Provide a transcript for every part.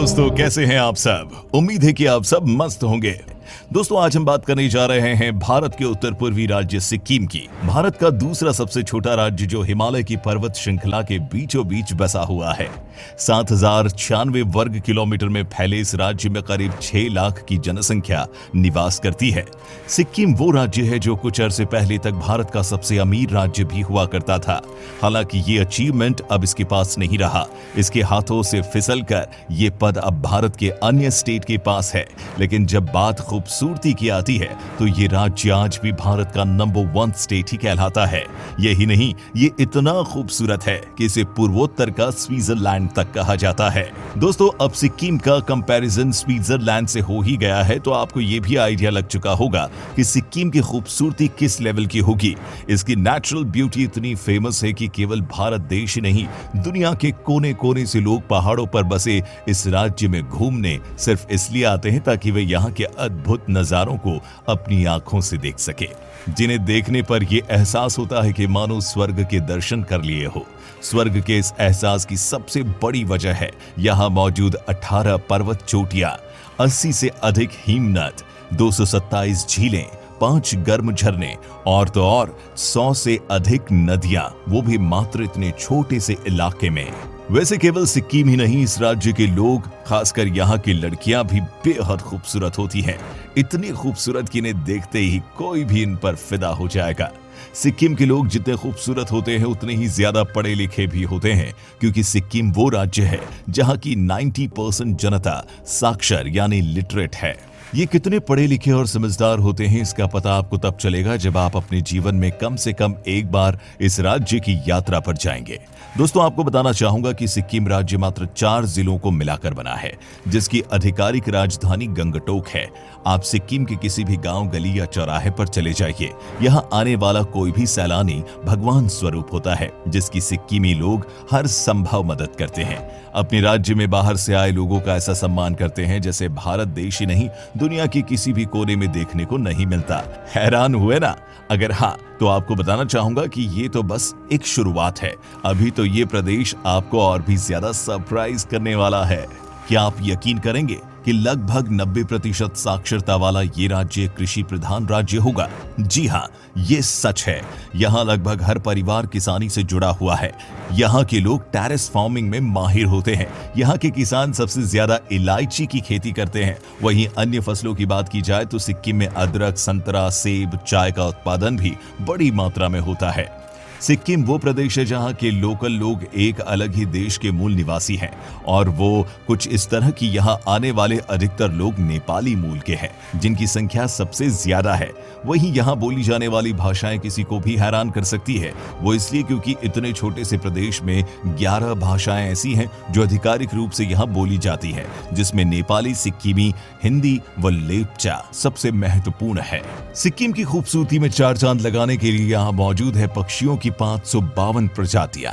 दोस्तों, कैसे हैं आप सब। उम्मीद है कि आप सब मस्त होंगे। दोस्तों, आज हम बात करने जा रहे हैं भारत के उत्तर पूर्वी राज्य सिक्किम की। भारत का दूसरा सबसे छोटा राज्य जो हिमालय की पर्वत श्रृंखला के बीचों बीच बसा हुआ है। 7,096 वर्ग किलोमीटर में फैले इस राज्य में करीब 6 लाख की जनसंख्या निवास करती है। सिक्किम वो राज्य है जो कुछ अरसे पहले तक भारत का सबसे अमीर राज्य भी हुआ करता था। हालांकि ये अचीवमेंट अब इसके पास नहीं रहा। इसके हाथों से फिसलकर ये पद अब भारत के अन्य स्टेट के पास है। लेकिन जब बात खूबसूरती की आती है तो ये राज्य आज भी भारत का नंबर 1 स्टेट ही कहलाता है। यही नहीं, ये इतना खूबसूरत है कि इसे पूर्वोत्तर का स्विट्जरलैंड तक कहा जाता है। दोस्तों, अब सिक्किम का कंपैरिजन स्विट्जरलैंड से हो ही गया है तो आपको ये भी आइडिया लग चुका होगा कि सिक्किम की खूबसूरती किस लेवल की होगी। इसकी नेचुरल ब्यूटी इतनी फेमस है कि केवल भारत देश ही नहीं, दुनिया के कोने कोने से लोग पहाड़ों पर बसे इस राज्य में घूमने सिर्फ इसलिए आते हैं ताकि वे यहाँ के अद्भुत नजारों को अपनी आंखों से देख सके, जिन्हें देखने पर यह एहसास होता है कि मानो स्वर्ग के दर्शन कर लिए हो। स्वर्ग के इस एहसास की सबसे बड़ी वजह है यहाँ मौजूद 18 पर्वत चोटियां, 80 से अधिक हिमनद, 227 झीलें, 5 गर्म झरने और तो और 100 से अधिक नदियां, वो भी मात्र इतने छोटे से इलाके में। वैसे केवल सिक्किम ही नहीं, इस राज्य के लोग, खासकर यहाँ की लड़कियां भी बेहद खूबसूरत होती हैं। इतनी खूबसूरत कि इन्हें देखते ही कोई भी इन पर फिदा हो जाएगा। सिक्किम के लोग जितने खूबसूरत होते हैं उतने ही ज्यादा पढ़े लिखे भी होते हैं, क्योंकि सिक्किम वो राज्य है जहाँ की 90% जनता साक्षर यानी लिटरेट है। ये कितने पढ़े लिखे और समझदार होते हैं इसका पता आपको तब चलेगा जब आप अपने जीवन में कम से कम एक बार इस राज्य की यात्रा पर जाएंगे। दोस्तों, आपको बताना चाहूंगा कि सिक्किम राज्य मात्र 4 जिलों को मिलाकर बना है, जिसकी आधिकारिक राजधानी गंगटोक है। आप सिक्किम के किसी भी गांव, गली या चौराहे पर चले जाइए, यहाँ आने वाला कोई भी सैलानी भगवान स्वरूप होता है, जिसकी सिक्किमी लोग हर संभव मदद करते हैं। अपने राज्य में बाहर से आए लोगों का ऐसा सम्मान करते हैं जैसे भारत देश ही नहीं, दुनिया के किसी भी कोने में देखने को नहीं मिलता। हैरान हुए ना? अगर हाँ, तो आपको बताना चाहूंगा कि ये तो बस एक शुरुआत है। अभी तो ये प्रदेश आपको और भी ज्यादा सरप्राइज करने वाला है। क्या आप यकीन करेंगे कि लगभग 90% साक्षरता वाला ये राज्य कृषि प्रधान राज्य होगा? जी हाँ, ये सच है। यहाँ लगभग हर परिवार किसानी से जुड़ा हुआ है। यहाँ के लोग टेरेस फार्मिंग में माहिर होते हैं। यहाँ के किसान सबसे ज्यादा इलायची की खेती करते हैं। वहीं अन्य फसलों की बात की जाए तो सिक्किम में अदरक, संतरा, सेब, चाय का उत्पादन भी बड़ी मात्रा में होता है। सिक्किम वो प्रदेश है जहाँ के लोकल लोग एक अलग ही देश के मूल निवासी हैं, और वो कुछ इस तरह कि यहाँ आने वाले अधिकतर लोग नेपाली मूल के हैं, जिनकी संख्या सबसे ज्यादा है। वहीं यहाँ बोली जाने वाली भाषाएं किसी को भी हैरान कर सकती है। वो इसलिए क्योंकि इतने छोटे से प्रदेश में 11 भाषाएं ऐसी हैं जो आधिकारिक रूप से यहाँ बोली जाती है, जिसमें नेपाली, सिक्किमी, हिंदी व लेप्चा सबसे महत्वपूर्ण है। सिक्किम की खूबसूरती में 4 चांद लगाने के लिए यहाँ मौजूद है पक्षियों की 552 प्रजातियां।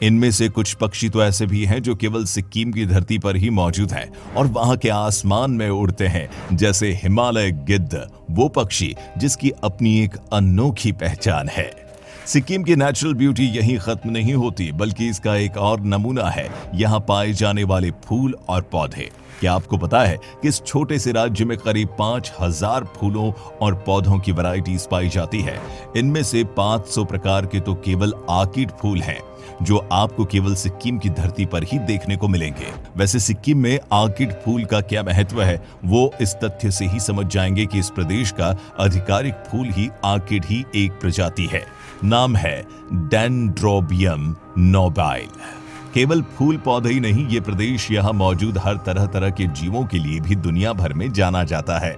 इनमें से कुछ पक्षी तो ऐसे भी हैं जो केवल सिक्किम की धरती पर ही मौजूद हैं और वहां के आसमान में उड़ते हैं, जैसे हिमालय गिद्ध, वो पक्षी जिसकी अपनी एक अनोखी पहचान है। सिक्किम की नेचुरल ब्यूटी यहीं खत्म नहीं होती, बल्कि इसका एक और नमूना है यहाँ पाए जाने वाले फूल और पौधे। क्या आपको पता है कि इस छोटे से राज्य में करीब 5000 फूलों और पौधों की वैरायटीज पाई जाती है। इनमें से 500 प्रकार के तो केवल आर्किड फूल हैं, जो आपको केवल सिक्किम की धरती पर ही देखने को मिलेंगे। वैसे सिक्किम में आर्किड फूल का क्या महत्व है, वो इस तथ्य से ही समझ जाएंगे कि इस प्रदेश का आधिकारिक फूल ही आर्किड ही एक प्रजाति है। नाम है डेंड्रोबियम नोबाइल। केवल फूल पौधे ही नहीं, ये प्रदेश यहाँ मौजूद हर तरह तरह के जीवों के लिए भी दुनिया भर में जाना जाता है।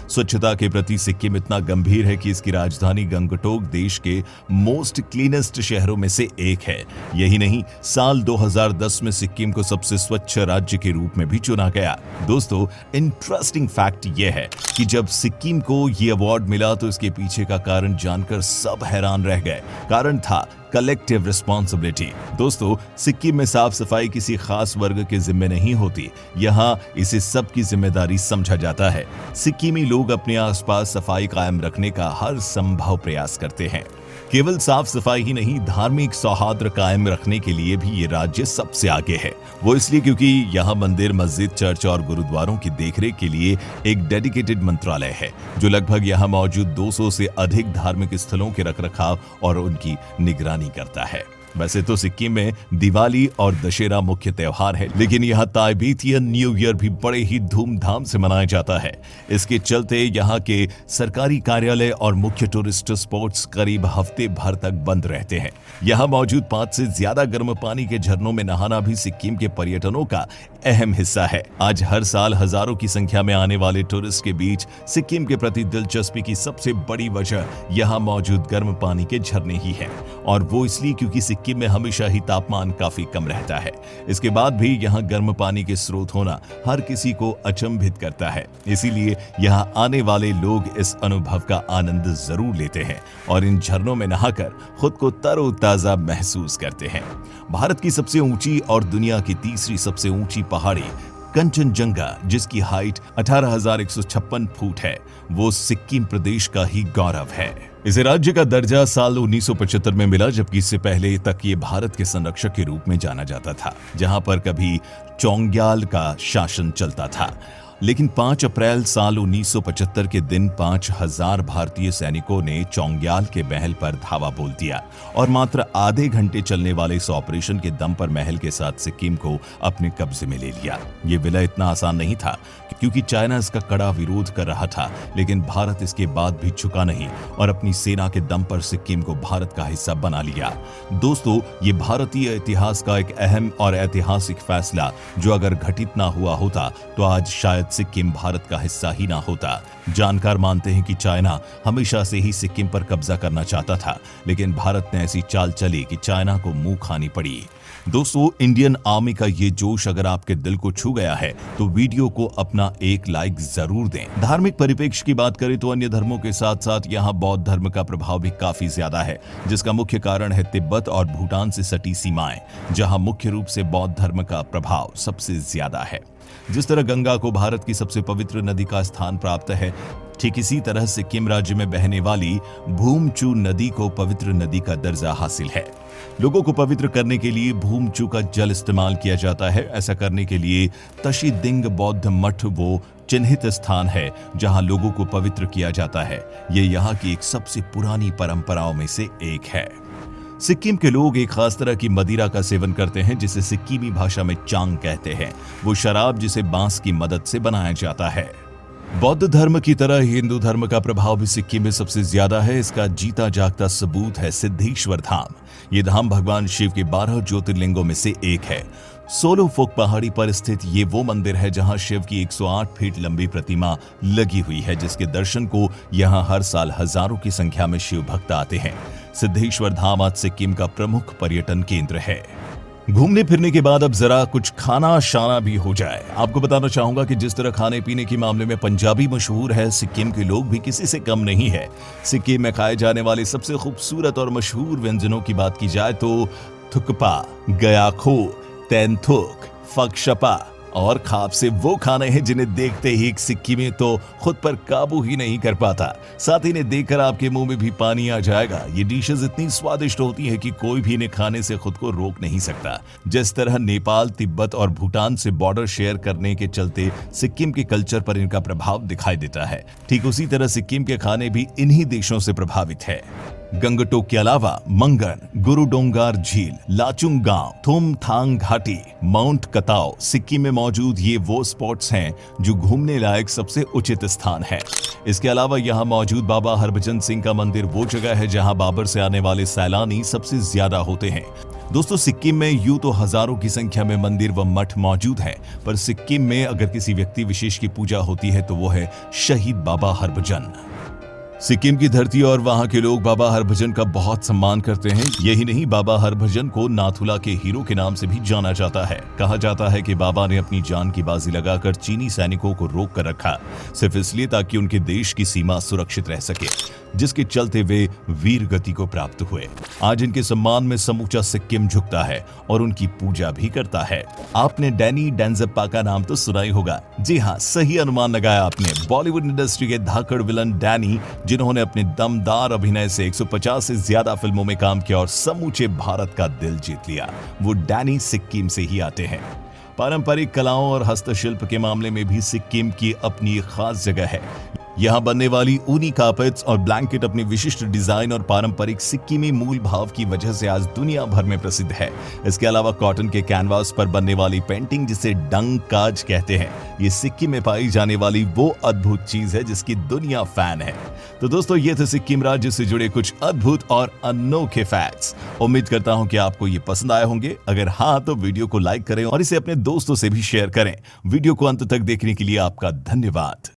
स्वच्छता के प्रति सिक्किम इतना गंभीर है कि इसकी राजधानी गंगटोक देश के मोस्ट क्लीनेस्ट शहरों में से एक है। यही नहीं, साल 2010 में सिक्किम को सबसे स्वच्छ राज्य के रूप में भी चुना गया। दोस्तों, इंटरेस्टिंग फैक्ट यह है कि जब सिक्किम को ये अवार्ड मिला तो इसके पीछे का कारण जानकर सब हैरान रह गए। कारण था कलेक्टिव रिस्पॉन्सिबिलिटी। दोस्तों, सिक्किम में साफ सफाई किसी खास वर्ग के जिम्मे नहीं होती, यहाँ इसे सबकी जिम्मेदारी समझा जाता है। सिक्किम सिक्किमी लोग अपने आसपास सफाई कायम रखने का हर संभव प्रयास करते हैं। केवल साफ सफाई ही नहीं, धार्मिक सौहार्द कायम रखने के लिए भी ये राज्य सबसे आगे है। वो इसलिए क्योंकि यहाँ मंदिर, मस्जिद, चर्च और गुरुद्वारों की देखरेख के लिए एक डेडिकेटेड मंत्रालय है, जो लगभग यहाँ मौजूद 200 से अधिक धार्मिक स्थलों के रखरखाव और उनकी निगरानी करता है। वैसे तो सिक्किम में दिवाली और दशहरा मुख्य त्योहार है, लेकिन यहाँ ताइबेतियन न्यू ईयर भी बड़े ही धूमधाम से मनाया जाता है। इसके चलते यहाँ के सरकारी कार्यालय और मुख्य टूरिस्ट स्पॉट्स करीब हफ्ते भर तक बंद रहते हैं। यहाँ मौजूद 5 से ज्यादा गर्म पानी के झरनों में नहाना भी सिक्किम के पर्यटनों का अहम हिस्सा है। आज हर साल हजारों की संख्या में आने वाले टूरिस्ट के बीच सिक्किम के प्रति दिलचस्पी की सबसे बड़ी वजह यहाँ मौजूद गर्म पानी के झरने ही है, और वो इसलिए क्योंकि सिक्किम में हमेशा ही तापमान काफी कम रहता है। इसके बाद भी यहाँ गर्म पानी के स्रोत होना हर किसी को अचंभित करता है। इसीलिए यहाँ आने वाले लोग इस अनुभव का आनंद जरूर लेते हैं और इन झरनों में नहाकर खुद को तरोताजा महसूस करते हैं। भारत की सबसे ऊंची और दुनिया की तीसरी सबसे ऊंची पहाड़ी कंचनजंगा, जिसकी हाइट 18,156 फुट है, वो सिक्किम प्रदेश का ही गौरव है। इसे राज्य का दर्जा साल 1975 में मिला, जबकि इससे पहले तक ये भारत के संरक्षक के रूप में जाना जाता था, जहां पर कभी चोंग्याल का शासन चलता था। लेकिन 5 अप्रैल साल 1975 के दिन 5000 भारतीय सैनिकों ने चोंग्याल के महल पर धावा बोल दिया और मात्र आधे घंटे चलने वाले इस ऑपरेशन के दम पर महल के साथ सिक्किम को अपने कब्जे में ले लिया। ये विलय इतना आसान नहीं था, क्योंकि चाइना इसका कड़ा विरोध कर रहा था, लेकिन भारत इसके बाद भी झुका नहीं और अपनी सेना के दम पर सिक्किम को भारत का हिस्सा बना लिया। दोस्तों, ये भारतीय इतिहास का एक अहम और ऐतिहासिक फैसला, जो अगर घटित ना हुआ होता तो आज शायद सिक्किम भारत का हिस्सा ही ना होता। जानकार मानते हैं कि चाइना हमेशा से ही सिक्किम पर कब्जा करना चाहता था, लेकिन भारत ने ऐसी चाल चली कि चाइना को मुंह खानी पड़ी। दोस्तों, इंडियन आर्मी का ये जोश अगर आपके दिल को छू गया है तो वीडियो को अपना एक लाइक जरूर दें। धार्मिक परिप्रेक्ष्य की बात करें तो अन्य धर्मों के साथ साथ यहाँ बौद्ध धर्म का प्रभाव भी काफी ज्यादा है, जिसका मुख्य कारण है तिब्बत और भूटान से सटी सीमाएं, जहाँ मुख्य रूप से बौद्ध धर्म का प्रभाव सबसे ज्यादा है। जिस तरह गंगा को भारत की सबसे पवित्र नदी का स्थान प्राप्त है, ठीक इसी तरह सिक्किम राज्य में बहने वाली भूमचू नदी को पवित्र नदी का दर्जा हासिल है। लोगों को पवित्र करने के लिए भूमचू का जल इस्तेमाल किया जाता है। ऐसा करने के लिए तशिदिंग बौद्ध मठ वो चिन्हित स्थान है जहां लोगों को पवित्र किया जाता है। ये यहाँ की एक सबसे पुरानी परंपराओं में से एक है। सिक्किम के लोग एक खास तरह की मदिरा का सेवन करते हैं, जिसे सिक्किमी भाषा में चांग कहते हैं। वो शराब जिसे बांस की मदद से बनाया जाता है। बौद्ध धर्म की तरह हिंदू धर्म का प्रभाव भी सिक्किम में सबसे ज्यादा है। इसका जीता जागता सबूत है सिद्धेश्वर धाम। ये धाम भगवान शिव के 12 ज्योतिर्लिंगों में से एक है। सोलोफोक पहाड़ी पर स्थित ये वो मंदिर है जहां शिव की 108 फीट लंबी प्रतिमा लगी हुई है, जिसके दर्शन को यहां हर साल हजारों की संख्या में शिव भक्त आते हैं। सिद्धेश्वर धाम आज सिक्किम का प्रमुख पर्यटन केंद्र है। घूमने फिरने के बाद अब जरा कुछ खाना शाना भी हो जाए। आपको बताना चाहूंगा कि जिस तरह खाने पीने के मामले में पंजाबी मशहूर है, सिक्किम के लोग भी किसी से कम नहीं है। सिक्किम में खाए जाने वाले सबसे खूबसूरत और मशहूर व्यंजनों की बात की जाए तो थुक्पा, गयाखो, तेंथुक, फकशपा और खाप से वो खाने हैं जिन्हें देखते ही एक सिक्किमी तो खुद पर काबू ही नहीं कर पाता। साथ ही इन्हें देखकर आपके मुंह में भी पानी आ जाएगा। ये डिशेस इतनी स्वादिष्ट होती हैं कि कोई भी इन्हें खाने से खुद को रोक नहीं सकता। जिस तरह नेपाल, तिब्बत और भूटान से बॉर्डर शेयर करने के चलते सिक्किम के कल्चर पर इनका प्रभाव दिखाई देता है, ठीक उसी तरह सिक्किम के खाने भी इन्हीं देशों से प्रभावित है। गंगटोक के अलावा मंगन, गुरुडोंगार झील, लाचुंग गांव, थुमथांग घाटी, माउंट कताओ सिक्किम में मौजूद ये वो स्पॉट्स हैं जो घूमने लायक सबसे उचित स्थान है। इसके अलावा यहाँ मौजूद बाबा हरभजन सिंह का मंदिर वो जगह है जहाँ बाबर से आने वाले सैलानी सबसे ज्यादा होते हैं। दोस्तों, सिक्किम में यूं तो हजारों की संख्या में मंदिर व मठ मौजूद हैं, पर सिक्किम में अगर किसी व्यक्ति विशेष की पूजा होती है तो वो है शहीद बाबा हरभजन। सिक्किम की धरती और वहां के लोग बाबा हरभजन का बहुत सम्मान करते हैं। यही नहीं, बाबा हरभजन को नाथुला के हीरो के नाम से भी जाना जाता है। कहा जाता है कि बाबा ने अपनी जान की बाजी लगाकर चीनी सैनिकों को रोक कर रखा, सिर्फ इसलिए ताकि उनके देश की सीमा सुरक्षित रह सके, जिसके चलते वे वीर गति को प्राप्त हुए। आज इनके सम्मान में समूचा सिक्किम झुकता है और उनकी पूजा भी करता है। आपने डैनी डेंजप्पा का नाम तो सुना ही होगा। जी हाँ, सही अनुमान लगाया आपने। बॉलीवुड इंडस्ट्री के धाकड़ विलन डैनी, जिन्होंने अपने दमदार अभिनय से 150 से ज्यादा फिल्मों में काम किया और समूचे भारत का दिल जीत लिया, वो डैनी सिक्किम से ही आते हैं। पारंपरिक कलाओं और हस्तशिल्प के मामले में भी सिक्किम की अपनी खास जगह है। यहाँ बनने वाली ऊनी कार्पेट्स और ब्लैंकेट अपनी विशिष्ट डिजाइन और पारंपरिक सिक्किमी मूल भाव की वजह से आज दुनिया भर में प्रसिद्ध है। इसके अलावा कॉटन के कैनवास पर बनने वाली पेंटिंग, जिसे डंग काज कहते हैं, ये सिक्किम में पाई जाने वाली वो अद्भुत चीज है जिसकी दुनिया फैन है। तो दोस्तों, ये थे सिक्किम राज्य से जुड़े कुछ अद्भुत और अनोखे फैक्ट्स। उम्मीद करता हूँ कि आपको ये पसंद आए होंगे। अगर हाँ, तो वीडियो को लाइक करें और इसे अपने दोस्तों से भी शेयर करें। वीडियो को अंत तक देखने के लिए आपका धन्यवाद।